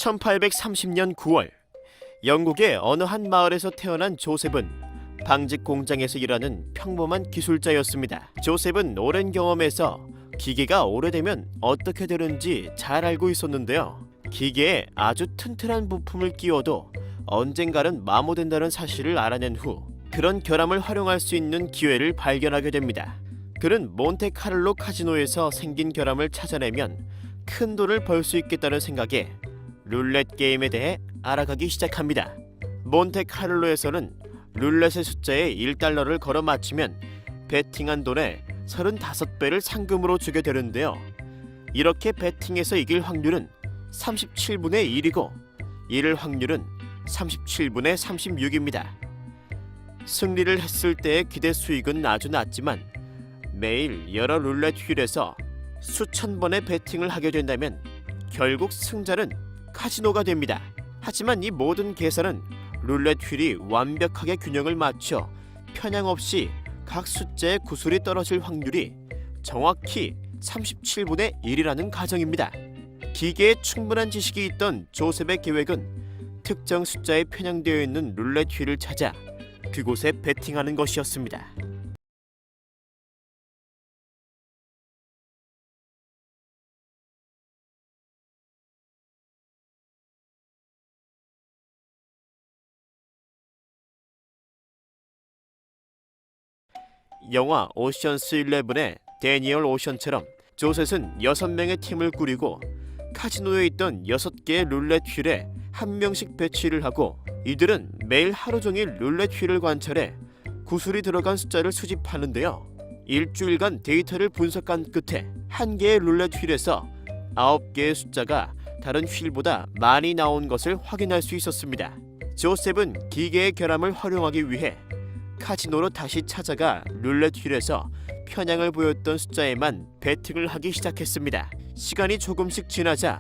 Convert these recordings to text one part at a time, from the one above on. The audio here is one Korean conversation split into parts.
1830년 9월 영국의 어느 한 마을에서 태어난 조셉은 방직 공장에서 일하는 평범한 기술자였습니다. 조셉은 오랜 경험에서 기계가 오래되면 어떻게 되는지 잘 알고 있었는데요. 기계에 아주 튼튼한 부품을 끼워도 언젠가는 마모된다는 사실을 알아낸 후 그런 결함을 활용할 수 있는 기회를 발견하게 됩니다. 그는 몬테카를로 카지노에서 생긴 결함을 찾아내면 큰 돈을 벌 수 있겠다는 생각에 룰렛 게임에 대해 알아가기 시작합니다. 몬테카를로에서는 룰렛의 숫자에 1달러를 걸어 맞추면 베팅한 돈의 35배를 상금으로 주게 되는데요. 이렇게 베팅에서 이길 확률은 37분의 1이고 잃을 확률은 37분의 36입니다. 승리를 했을 때의 기대 수익은 아주 낮지만 매일 여러 룰렛 휠에서 수천 번의 베팅을 하게 된다면 결국 승자는 카지노가 됩니다. 하지만 이 모든 계산은 룰렛 휠이 완벽하게 균형을 맞춰 편향 없이 각 숫자의 구슬이 떨어질 확률이 정확히 37분의 1이라는 가정입니다. 기계에 충분한 지식이 있던 조셉의 계획은 특정 숫자에 편향되어 있는 룰렛 휠을 찾아 그곳에 베팅하는 것이었습니다. 영화 오션스 11의 데니얼 오션처럼 조셉은 6명의 팀을 꾸리고 카지노에 있던 6개의 룰렛 휠에 한 명씩 배치를 하고 이들은 매일 하루 종일 룰렛 휠을 관찰해 구슬이 들어간 숫자를 수집하는데요. 일주일간 데이터를 분석한 끝에 한 개의 룰렛 휠에서 9개의 숫자가 다른 휠보다 많이 나온 것을 확인할 수 있었습니다. 조셉은 기계의 결함을 활용하기 위해 카지노로 다시 찾아가 룰렛 휠에서 편향을 보였던 숫자에만 베팅을 하기 시작했습니다. 시간이 조금씩 지나자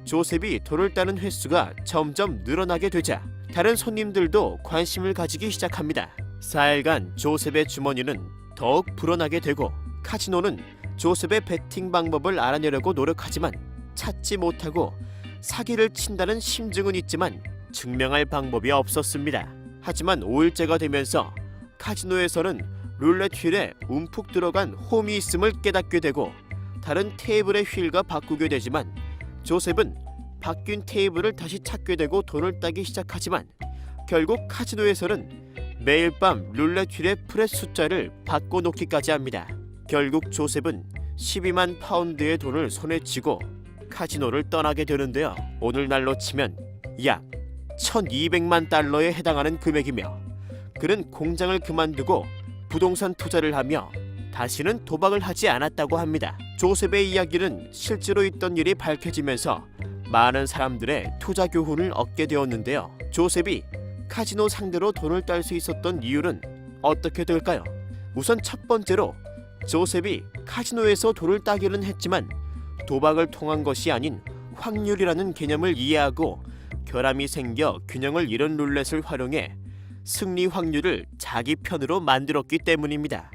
조셉이 돈을 따는 횟수가 점점 늘어나게 되자 다른 손님들도 관심을 가지기 시작합니다. 4일간 조셉의 주머니는 더욱 불어나게 되고 카지노는 조셉의 베팅 방법을 알아내려고 노력하지만 찾지 못하고 사기를 친다는 심증은 있지만 증명할 방법이 없었습니다. 하지만 5일째가 되면서 카지노에서는 룰렛 휠에 움푹 들어간 홈이 있음을 깨닫게 되고 다른 테이블의 휠과 바꾸게 되지만 조셉은 바뀐 테이블을 다시 찾게 되고 돈을 따기 시작하지만 결국 카지노에서는 매일 밤 룰렛 휠의 프렛 숫자를 바꿔놓기까지 합니다. 결국 조셉은 12만 파운드의 돈을 손에 쥐고 카지노를 떠나게 되는데요. 오늘날로 치면 약 1200만 달러에 해당하는 금액이며 그는 공장을 그만두고 부동산 투자를 하며 다시는 도박을 하지 않았다고 합니다. 조셉의 이야기는 실제로 있던 일이 밝혀지면서 많은 사람들의 투자 교훈을 얻게 되었는데요. 조셉이 카지노 상대로 돈을 딸 수 있었던 이유는 어떻게 될까요? 우선 첫 번째로 조셉이 카지노에서 돈을 따기는 했지만 도박을 통한 것이 아닌 확률이라는 개념을 이해하고 결함이 생겨 균형을 잃은 룰렛을 활용해 승리 확률을 자기 편으로 만들었기 때문입니다.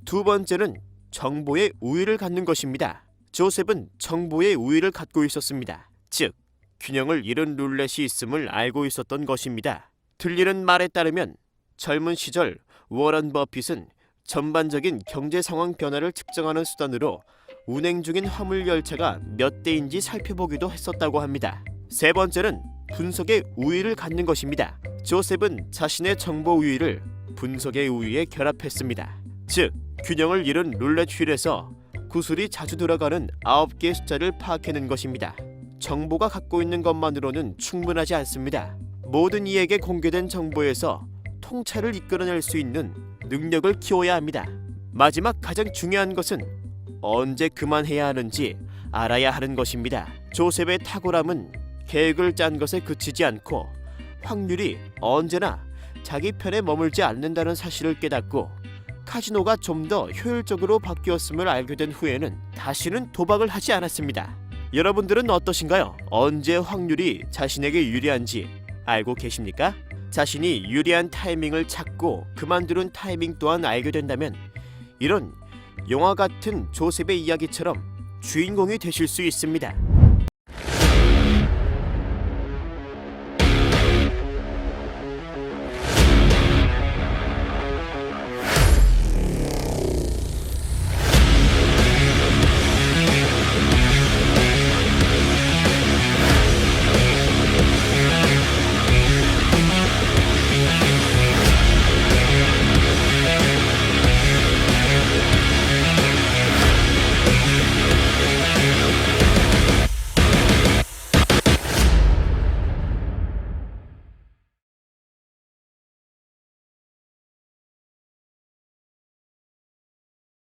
두 번째는 정보의 우위를 갖는 것입니다. 조셉은 정보의 우위를 갖고 있었습니다. 즉, 균형을 잃은 룰렛이 있음을 알고 있었던 것입니다. 들리는 말에 따르면 젊은 시절 워런 버핏은 전반적인 경제 상황 변화를 측정하는 수단으로 운행 중인 화물 열차가 몇 대인지 살펴보기도 했었다고 합니다. 세 번째는 분석의 우위를 갖는 것입니다. 조셉은 자신의 정보 우위를 분석의 우위에 결합했습니다. 즉, 균형을 잃은 룰렛 휠에서 구슬이 자주 들어가는 9개의 숫자를 파악해낸 것입니다. 정보가 갖고 있는 것만으로는 충분하지 않습니다. 모든 이에게 공개된 정보에서 통찰을 이끌어낼 수 있는 능력을 키워야 합니다. 마지막 가장 중요한 것은 언제 그만해야 하는지 알아야 하는 것입니다. 조셉의 탁월함은 계획을 짠 것에 그치지 않고 확률이 언제나 자기 편에 머물지 않는다는 사실을 깨닫고 카지노가 좀 더 효율적으로 바뀌었음을 알게 된 후에는 다시는 도박을 하지 않았습니다. 여러분들은 어떠신가요? 언제 확률이 자신에게 유리한지 알고 계십니까? 자신이 유리한 타이밍을 찾고 그만두는 타이밍 또한 알게 된다면 이런 영화 같은 조셉의 이야기처럼 주인공이 되실 수 있습니다.